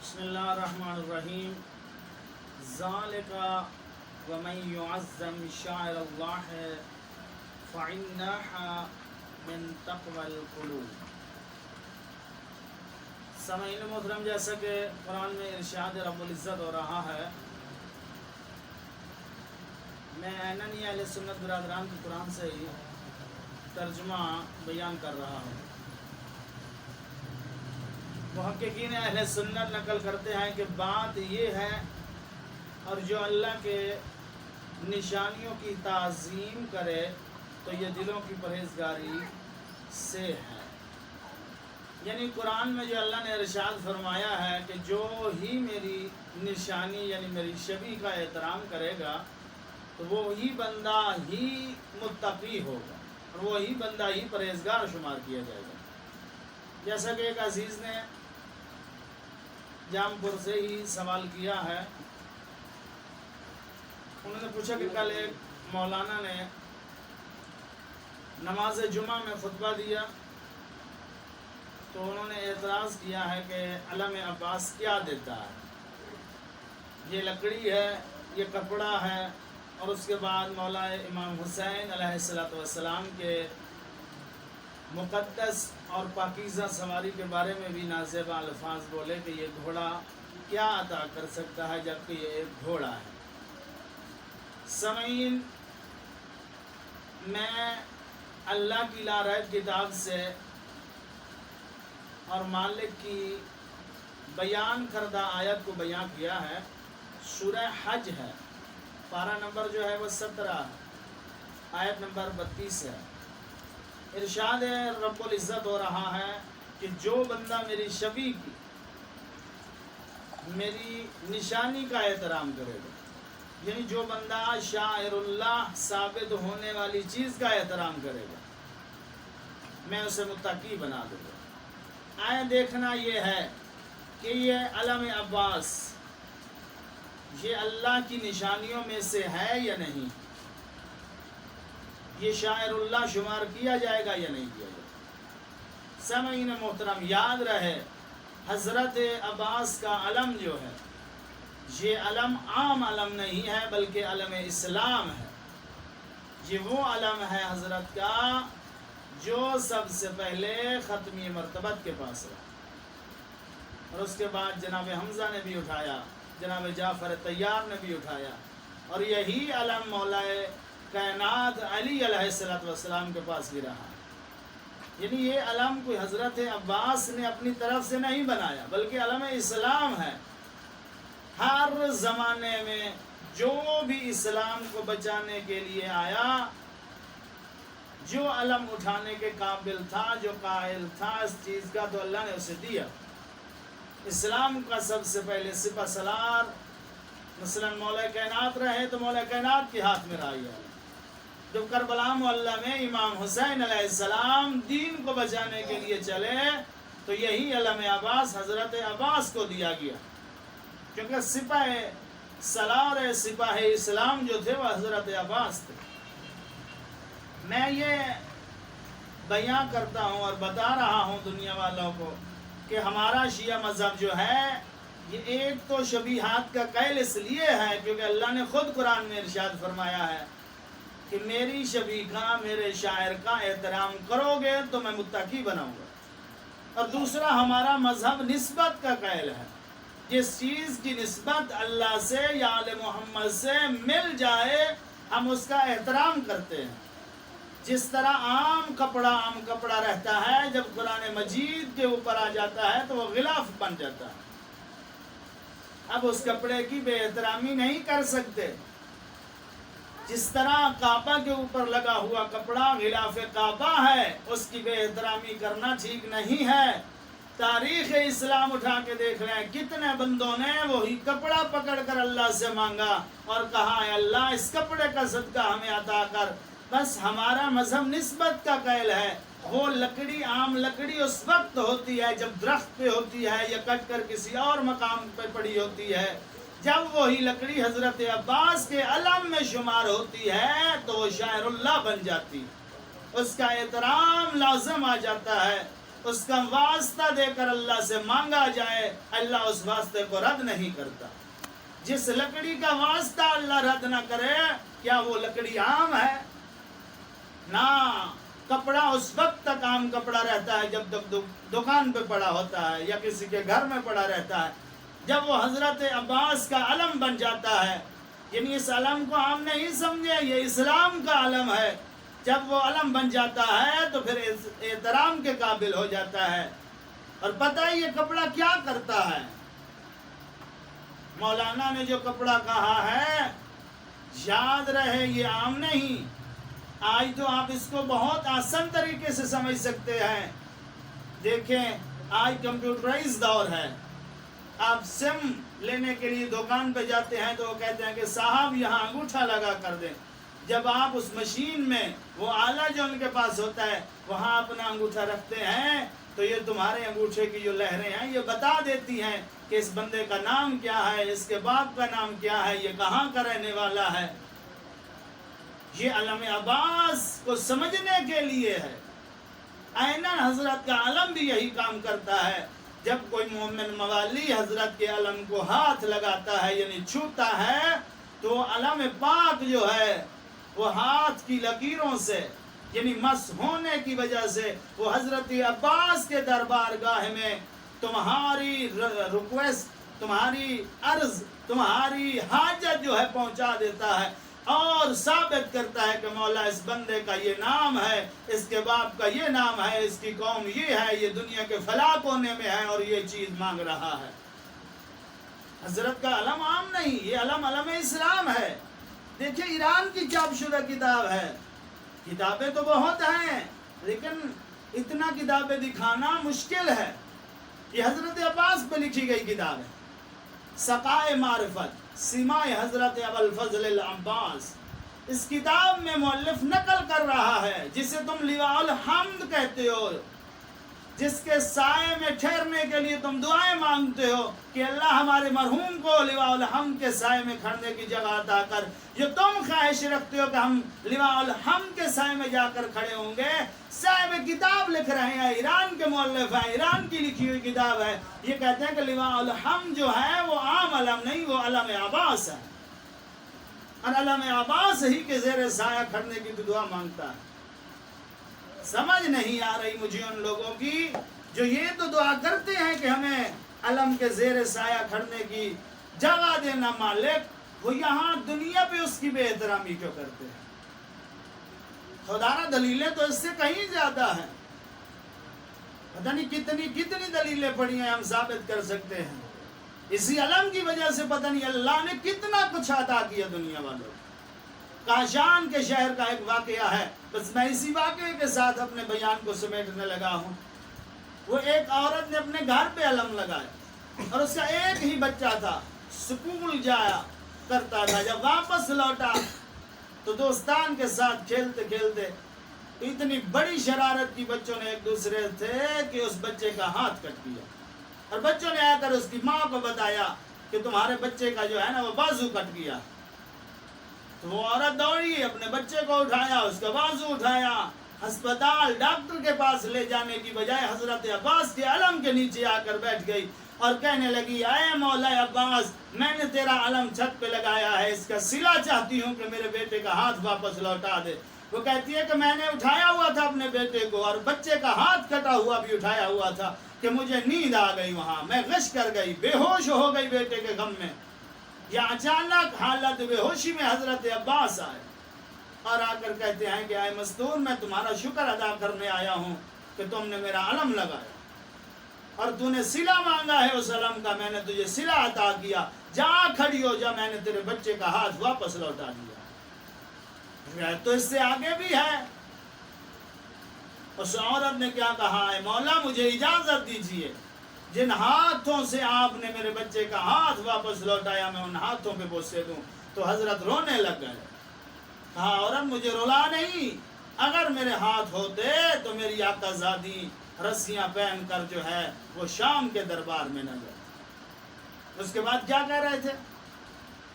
بسم اللہ الرحمن الرحیم ذالک ومن يعظم شعائر اللہ فإنہا من تقوی القلوب۔ سامعین محترم، جیسا کہ قرآن میں ارشاد رب العزت ہو رہا ہے، میں عیناً اہل سنت برادران کی قرآن سے ہی ترجمہ بیان کر رہا ہوں۔ محققین اہل سنت نقل کرتے ہیں کہ بات یہ ہے، اور جو اللہ کے نشانیوں کی تعظیم کرے تو یہ دلوں کی پرہیزگاری سے ہے۔ یعنی قرآن میں جو اللہ نے ارشاد فرمایا ہے کہ جو ہی میری نشانی یعنی میری شبیہ کا احترام کرے گا تو وہی بندہ ہی متقی ہوگا، اور وہی بندہ ہی پرہیزگار شمار کیا جائے گا۔ جیسا کہ ایک عزیز نے جام پور سے ہی سوال کیا ہے، انہوں نے پوچھا کہ کل ایک مولانا نے نماز جمعہ میں خطبہ دیا تو انہوں نے اعتراض کیا ہے کہ علم عباس کیا دیتا ہے، یہ لکڑی ہے، یہ کپڑا ہے، اور اس کے بعد مولا امام حسین علیہ السلام کے مقدس اور پاکیزہ سواری کے بارے میں بھی نازیبہ الفاظ بولے کہ یہ گھوڑا کیا عطا کر سکتا ہے جبکہ یہ ایک گھوڑا ہے۔ سامعین، میں اللہ کی لاریب کتاب سے اور مالک کی بیان کردہ آیت کو بیان کیا ہے۔ سورہ حج ہے، پارہ نمبر جو ہے وہ 17 آیت نمبر 32 ہے۔ ارشاد رب العزت ہو رہا ہے کہ جو بندہ میری شبیہ کی، میری نشانی کا احترام کرے گا، یعنی جو بندہ شاعر اللہ ثابت ہونے والی چیز کا احترام کرے گا، میں اسے متقی بنا دوں گا۔ آئے دیکھنا یہ ہے کہ یہ علم عباس یہ اللہ کی نشانیوں میں سے ہے یا نہیں، یہ شاعر اللہ شمار کیا جائے گا یا نہیں کیا جائے گا۔ سامعین محترم، یاد رہے حضرت عباس کا علم جو ہے یہ علم عام علم نہیں ہے بلکہ علم اسلام ہے۔ یہ وہ علم ہے حضرت کا جو سب سے پہلے ختمی مرتبت کے پاس رہا، اور اس کے بعد جناب حمزہ نے بھی اٹھایا، جناب جعفر طیار نے بھی اٹھایا، اور یہی علم مولا کائنات علی علیہ السلام کے پاس بھی رہا۔ یعنی یہ علم کوئی حضرت عباس نے اپنی طرف سے نہیں بنایا بلکہ علم اسلام ہے۔ ہر زمانے میں جو بھی اسلام کو بچانے کے لیے آیا، جو علم اٹھانے کے قابل تھا، جو قائل تھا اس چیز کا، تو اللہ نے اسے دیا۔ اسلام کا سب سے پہلے سپہ سالار مثلا مولا کائنات رہے تو مولا کائنات کے ہاتھ میں رہا ہے۔ جب کربلا معلیٰ میں امام حسین علیہ السلام دین کو بچانے کے لیے چلے تو یہی علم عباس حضرت عباس کو دیا گیا، کیونکہ سپہ سالار سپاہ اسلام جو تھے وہ حضرت عباس تھے۔ میں یہ بیان کرتا ہوں اور بتا رہا ہوں دنیا والوں کو کہ ہمارا شیعہ مذہب جو ہے یہ ایک تو شبیہات کا قائل اس لیے ہے کیونکہ اللہ نے خود قرآن میں ارشاد فرمایا ہے کہ میری شبیہ کا، میرے شاعر کا احترام کرو گے تو میں متقی بناؤں گا۔ اور دوسرا ہمارا مذہب نسبت کا قائل ہے، جس چیز کی نسبت اللہ سے یا آل محمد سے مل جائے ہم اس کا احترام کرتے ہیں۔ جس طرح عام کپڑا رہتا ہے، جب قرآن مجید کے اوپر آ جاتا ہے تو وہ غلاف بن جاتا ہے، اب اس کپڑے کی بے احترامی نہیں کر سکتے۔ جس طرح کعبہ کے اوپر لگا ہوا کپڑا غلاف کعبہ ہے، اس کی بے احترامی کرنا ٹھیک نہیں ہے۔ تاریخ اسلام اٹھا کے دیکھ رہے ہیں کتنے بندوں نے وہی کپڑا پکڑ کر اللہ سے مانگا اور کہا اے اللہ اس کپڑے کا صدقہ ہمیں عطا کر۔ بس ہمارا مذہب نسبت کا قائل ہے۔ وہ لکڑی، عام لکڑی اس وقت ہوتی ہے جب درخت پہ ہوتی ہے یا کٹ کر کسی اور مقام پہ پڑی ہوتی ہے۔ جب وہی لکڑی حضرت عباس کے علم میں شمار ہوتی ہے تو وہ شاعر اللہ بن جاتی، اس کا احترام لازم آ جاتا ہے۔ اس کا واسطہ دے کر اللہ سے مانگا جائے، اللہ اس واسطے کو رد نہیں کرتا۔ جس لکڑی کا واسطہ اللہ رد نہ کرے، کیا وہ لکڑی عام ہے؟ نہ، کپڑا اس وقت تک عام کپڑا رہتا ہے جب تک دکان پہ پڑا ہوتا ہے یا کسی کے گھر میں پڑا رہتا ہے۔ جب وہ حضرت عباس کا علم بن جاتا ہے، یعنی اس علم کو ہم نہیں سمجھے، یہ اسلام کا علم ہے، جب وہ علم بن جاتا ہے تو پھر احترام کے قابل ہو جاتا ہے۔ اور پتہ ہے یہ کپڑا کیا کرتا ہے؟ مولانا نے جو کپڑا کہا ہے، یاد رہے یہ عام نہیں۔ آج تو آپ اس کو بہت آسان طریقے سے سمجھ سکتے ہیں۔ دیکھیں، آج کمپیوٹرائز دور ہے۔ آپ سم لینے کے لیے دکان پہ جاتے ہیں تو وہ کہتے ہیں کہ صاحب یہاں انگوٹھا لگا کر دیں۔ جب آپ اس مشین میں وہ آلہ جو ان کے پاس ہوتا ہے وہاں اپنا انگوٹھا رکھتے ہیں تو یہ تمہارے انگوٹھے کی جو لہریں ہیں یہ بتا دیتی ہیں کہ اس بندے کا نام کیا ہے، اس کے باپ کا نام کیا ہے، یہ کہاں کا رہنے والا ہے۔ یہ علم عباس کو سمجھنے کے لیے ہے۔ عیناً حضرت کا علم بھی یہی کام کرتا ہے۔ جب کوئی مومن موالی حضرت کے علم کو ہاتھ لگاتا ہے یعنی چھوتا ہے تو علم پاک جو ہے وہ ہاتھ کی لکیروں سے یعنی مس ہونے کی وجہ سے وہ حضرت عباس کے دربار گاہ میں تمہاری ریکویسٹ، تمہاری عرض، تمہاری حاجت جو ہے پہنچا دیتا ہے اور ثابت کرتا ہے کہ مولا اس بندے کا یہ نام ہے، اس کے باپ کا یہ نام ہے، اس کی قوم یہ ہے، یہ دنیا کے فلاں کونے میں ہے اور یہ چیز مانگ رہا ہے۔ حضرت کا علم عام نہیں، یہ علم اسلام ہے۔ دیکھیں ایران کی چاپ شدہ کتاب ہے، کتابیں تو بہت ہیں لیکن اتنا کتابیں دکھانا مشکل ہے۔ یہ حضرت عباس پہ لکھی گئی کتاب ہے، سقائے معرفت سمائے حضرت ابوالفضل العباس۔ اس کتاب میں مؤلف نقل کر رہا ہے جسے تم لواء الحمد کہتے ہو، جس کے سائے میں ٹھہرنے کے لیے تم دعائیں مانگتے ہو کہ اللہ ہمارے مرحوم کو لواء الحمد کے سائے میں کھڑنے کی جگہ عطا کر۔ جو تم خواہش رکھتے ہو کہ ہم لواء الحمد کے سائے میں جا کر کھڑے ہوں گے، صاحب کتاب لکھ رہے ہیں، ایران کے مؤلف ہیں، ایران کی لکھی ہوئی کتاب ہے۔ یہ کہتے ہیں کہ لواء الحمد جو ہے وہ عام علم نہیں، وہ علم عباس ہے، اور علم عباس ہی کے زیر سایہ کھڑنے کی دعا مانگتا ہے۔ سمجھ نہیں آ رہی مجھے ان لوگوں کی جو یہ تو دعا کرتے ہیں کہ ہمیں علم کے زیر سایہ کھڑنے کی جگہ دینا مالک، وہ یہاں دنیا پہ اس کی بے احترامی کیوں کرتے ہیں؟ خدا را دلیلیں تو اس سے کہیں زیادہ ہیں، پتہ نہیں کتنی دلیلیں پڑھی ہیں ہم ثابت کر سکتے ہیں۔ اسی علم کی وجہ سے پتہ نہیں اللہ نے کتنا کچھ عطا کیا دنیا والوں کو۔ کاشان کے شہر کا ایک واقعہ ہے، بس میں اسی واقعے کے ساتھ اپنے بیان کو سمیٹنے لگا ہوں۔ وہ ایک عورت نے اپنے گھر پہ علم لگایا اور اس کا ایک ہی بچہ تھا، سکول جایا کرتا تھا۔ جب واپس لوٹا تو دوستان کے ساتھ کھیلتے کھیلتے اتنی بڑی شرارت کی بچوں نے ایک دوسرے سے کہ اس بچے کا ہاتھ کٹ دیا، اور بچوں نے آ کر اس کی ماں کو بتایا کہ تمہارے بچے کا جو ہے نا وہ بازو کٹ گیا۔ تو وہ عورت دوڑی، اپنے بچے کو اٹھایا، اس کا بازو اٹھایا، ہسپتال ڈاکٹر کے پاس لے جانے کی بجائے حضرت عباس کے علم کے نیچے آ کر بیٹھ گئی اور کہنے لگی، اے مولا عباس، میں نے تیرا علم چھت پہ لگایا ہے، اس کا صلہ چاہتی ہوں کہ میرے بیٹے کا ہاتھ واپس لوٹا دے۔ وہ کہتی ہے کہ میں نے اٹھایا ہوا تھا اپنے بیٹے کو اور بچے کا ہاتھ کٹا ہوا بھی اٹھایا ہوا تھا کہ مجھے نیند آ گئی، وہاں میں غش کر گئی، بے ہوش ہو گئی بیٹے کے غم میں۔ یا اچانک حالت بے ہوشی میں حضرت عباس آئے اور آ کر کہتے ہیں کہ اے مستور، میں تمہارا شکر ادا کرنے آیا ہوں کہ تم نے میرا علم لگایا اور تو نے صلہ مانگا ہے اس علم کا، میں نے تجھے صلہ عطا کیا، جا کھڑی ہو جا، میں نے تیرے بچے کا ہاتھ واپس لوٹا دیا۔ تو اس سے آگے بھی ہے۔ اس عورت نے کیا کہا ہے، مولا مجھے اجازت دیجیے، جن ہاتھوں سے آپ نے میرے بچے کا ہاتھ واپس لوٹایا میں ان ہاتھوں پہ بوسے دوں۔ تو حضرت رونے لگ گئے۔ کہا عورت مجھے رلا نہیں، اگر میرے ہاتھ ہوتے تو میری آقا زادی رسیاں پہن کر جو ہے وہ شام کے دربار میں نہ جائے۔ اس کے بعد کیا کہہ رہے تھے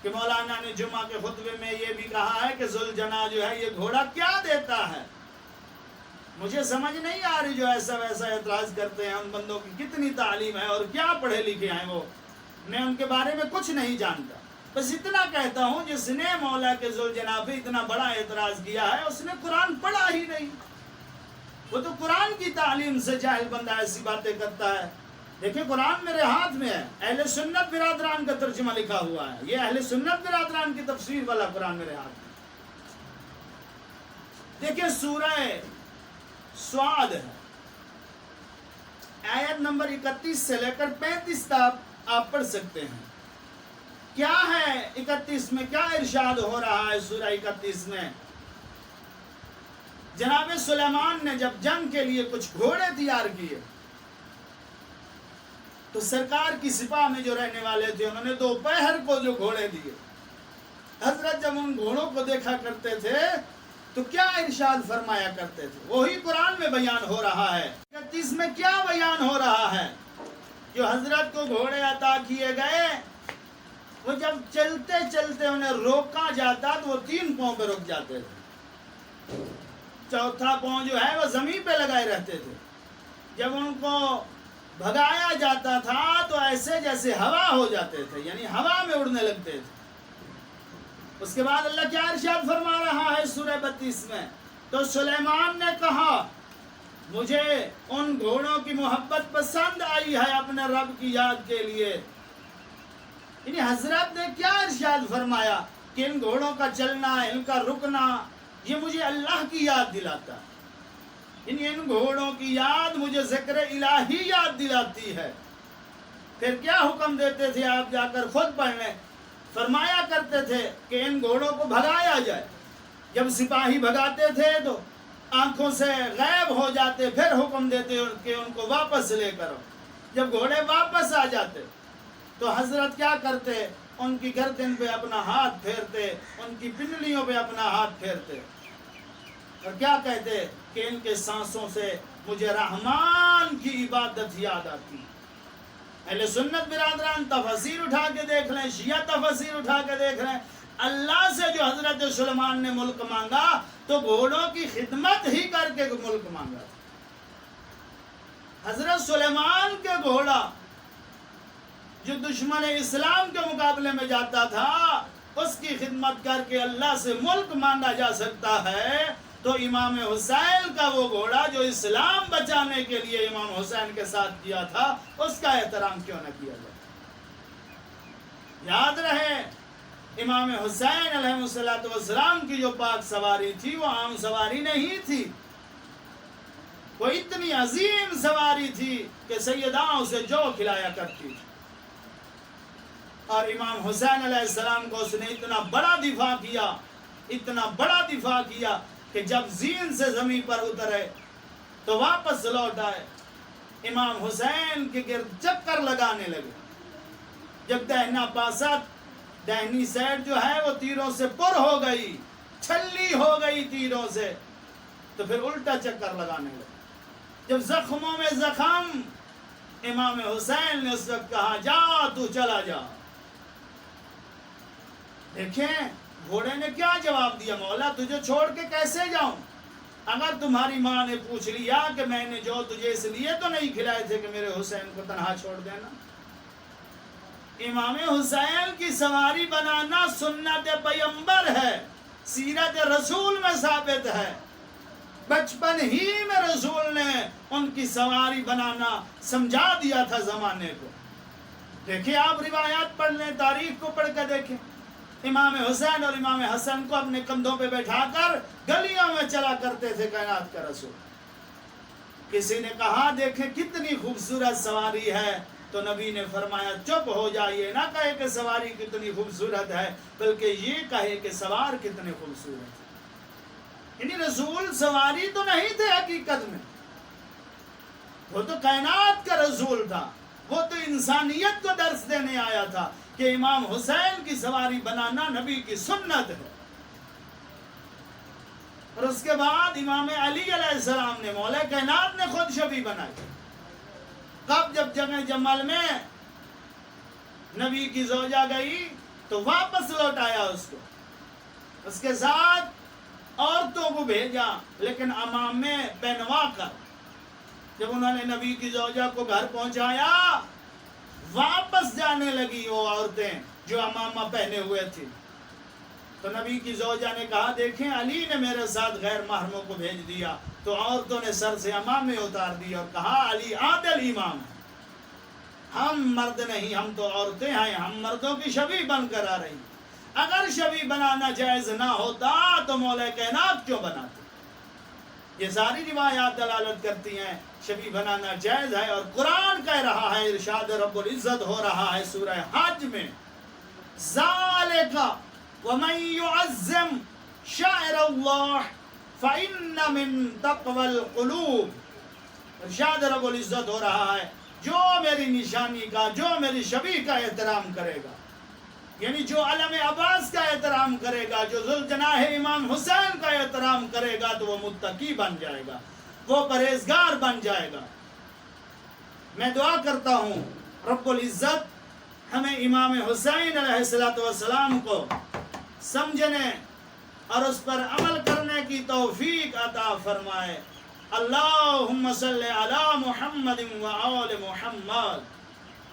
کہ مولانا نے جمعہ کے خطبے میں یہ بھی کہا ہے کہ ذوالجناح جو ہے یہ گھوڑا کیا دیتا ہے؟ مجھے سمجھ نہیں آ رہی جو ایسا ویسا اعتراض کرتے ہیں، ان بندوں کی کتنی تعلیم ہے اور کیا پڑھے لکھے ہیں وہ، میں ان کے بارے میں کچھ نہیں جانتا، بس اتنا کہتا ہوں جس نے مولا کے ذوالجناب پہ اتنا بڑا اعتراض کیا ہے اس نے قرآن پڑھا ہی نہیں، وہ تو قرآن کی تعلیم سے جاہل بندہ ایسی باتیں کرتا ہے۔ دیکھیں قرآن میرے ہاتھ میں ہے، اہل سنت برادران کا ترجمہ لکھا ہوا ہے، یہ اہل سنت برادران کی تفسیر والا قرآن میرے ہاتھ میں۔ دیکھیں سورہ سعد ہے، آیت نمبر 31 سے لے کر 35 تک آپ پڑھ سکتے ہیں۔ کیا ہے 31 میں، کیا ارشاد ہو رہا ہے سورہ 31 میں؟ جناب سلیمان نے جب جنگ کے لیے کچھ گھوڑے تیار کیے تو سرکار کی سپاہ میں جو رہنے والے تھے انہوں نے دوپہر کو جو گھوڑے دیے، حضرت جب ان گھوڑوں کو دیکھا کرتے تھے تو کیا ارشاد فرمایا کرتے تھے؟ وہی قرآن میں بیان ہو رہا ہے۔ 31 میں کیا بیان ہو رہا ہے؟ جو حضرت کو گھوڑے عطا کیے گئے وہ جب چلتے چلتے انہیں روکا جاتا تو وہ 3 پاؤں پہ رک جاتے تھے، چوتھا پاؤں جو ہے وہ زمین پہ لگائے رہتے تھے۔ جب ان کو بھگایا جاتا تھا تو ایسے جیسے ہوا ہو جاتے تھے، یعنی ہوا میں اڑنے لگتے تھے۔ اس کے بعد اللہ کیا ارشاد فرما رہا ہے سورہ 32 میں؟ تو سلیمان نے کہا مجھے ان گھوڑوں کی محبت پسند آئی ہے اپنے رب کی یاد کے لیے۔ یعنی حضرت نے کیا ارشاد فرمایا کہ ان گھوڑوں کا چلنا، ان کا رکنا یہ مجھے اللہ کی یاد دلاتا ہے، ان گھوڑوں کی یاد مجھے ذکر الہی یاد دلاتی ہے۔ پھر کیا حکم دیتے تھے آپ جا کر خود پڑھ لیں، فرمایا کرتے تھے کہ ان گھوڑوں کو بھگایا جائے۔ جب سپاہی بھگاتے تھے تو آنکھوں سے غائب ہو جاتے، پھر حکم دیتے کہ ان کو واپس لے کرو۔ جب گھوڑے واپس آ جاتے تو حضرت کیا کرتے؟ ان کی گردن پہ اپنا ہاتھ پھیرتے، ان کی پنڈلیوں پہ اپنا ہاتھ پھیرتے اور کیا کہتے کہ ان کے سانسوں سے مجھے رحمان کی عبادت یاد آتی۔ اہل سنت برادران تفسیر اٹھا کے دیکھ لیں، شیعہ تفسیر اٹھا کے دیکھ لیں، اللہ سے جو حضرت سلیمان نے ملک مانگا تو گھوڑوں کی خدمت ہی کر کے ملک مانگا۔ حضرت سلیمان کے گھوڑا جو دشمن اسلام کے مقابلے میں جاتا تھا اس کی خدمت کر کے اللہ سے ملک مانگا جا سکتا ہے، تو امام حسین کا وہ گھوڑا جو اسلام بچانے کے لیے امام حسین کے ساتھ کیا تھا اس کا احترام کیوں نہ کیا جائے؟ یاد رہے امام حسین علیہ السلام کی جو پاک سواری تھی وہ عام سواری نہیں تھی، وہ اتنی عظیم سواری تھی کہ سیدہ اسے جو کھلایا کرتی تھی۔ اور امام حسین علیہ السلام کو اس نے اتنا بڑا دفاع کیا، اتنا بڑا دفاع کیا کہ جب زین سے زمین پر اترے تو واپس لوٹ آئے، امام حسین کے گرد چکر لگانے لگے۔ جب دہنا پاسا، دہنی سائڈ جو ہے وہ تیروں سے پر ہو گئی، چھلی ہو گئی تیروں سے، تو پھر الٹا چکر لگانے لگے۔ جب زخموں میں زخم، امام حسین نے اس وقت کہا جا تو چلا جا۔ دیکھیں گھوڑے نے کیا جواب دیا، مولا تجھے چھوڑ کے کیسے جاؤں؟ اگر تمہاری ماں نے پوچھ لیا کہ میں نے جو تجھے اس لیے تو نہیں کھلائے تھے کہ میرے حسین کو تنہا چھوڑ دینا۔ امام حسین کی سواری بنانا سنت پیغمبر ہے، سیرت رسول میں ثابت ہے، بچپن ہی میں رسول نے ان کی سواری بنانا سمجھا دیا تھا زمانے کو۔ دیکھیں آپ روایات پڑھ لیں، تاریخ کو پڑھ کر دیکھیں، امام حسین اور امام حسن کو اپنے کندھوں پہ بیٹھا کر گلیوں میں چلا کرتے تھے کائنات کا رسول۔ کسی نے کہا دیکھیں کتنی خوبصورت سواری ہے، تو نبی نے فرمایا چپ ہو جائیے، نہ کہے کہ سواری کتنی خوبصورت ہے بلکہ یہ کہے کہ سوار کتنے خوبصورت ہے۔ یعنی رسول سواری تو نہیں تھے حقیقت میں، وہ تو کائنات کا رسول تھا، وہ تو انسانیت کو درس دینے آیا تھا کہ امام حسین کی سواری بنانا نبی کی سنت ہے۔ اور اس کے بعد امام علی علیہ السلام نے، مولا کائنات نے خود شفیع بنائی۔ کب؟ جب جنگ جمل میں نبی کی زوجہ گئی تو واپس لوٹ آیا اس کو، اس کے ساتھ عورتوں کو بھیجا لیکن امامے پہنوا کر. جب انہوں نے نبی کی زوجہ کو گھر پہنچایا واپس جانے لگی وہ عورتیں جو امامہ پہنے ہوئے تھی. تو نبی کی زوجہ نے کہا دیکھیں علی نے میرے ساتھ غیر محرموں کو بھیج دیا. تو عورتوں نے سر سے امامے اتار دی اور کہا علی عادل امام ہے. ہم مرد نہیں، ہم تو عورتیں ہیں، ہم مردوں کی شبیہ بن کر آ رہی. اگر شبیہ بنانا جائز نہ ہوتا تو مولا کائنات کیوں بناتے؟ یہ ساری روایات دلالت کرتی ہیں شبیہ بنانا جائز ہے. اور قرآن کہہ رہا ہے، ارشاد رب العزت ہو رہا ہے سورہ حج میں، ذالک ومن يعظم شعائر اللہ فإن من تقوى القلوب. ارشاد رب العزت ہو رہا ہے جو میری نشانی کا، جو میری شبیہ کا احترام کرے گا، یعنی جو علم عباس کا احترام کرے گا، جو ذوالجناح امام حسین کا احترام کرے گا تو وہ متقی بن جائے گا، وہ پرہیزگار بن جائے گا. میں دعا کرتا ہوں رب العزت ہمیں امام حسین علیہ السلام کو سمجھنے اور اس پر عمل کرنے کی توفیق عطا فرمائے. اللہم صلی علی محمد و آل محمد.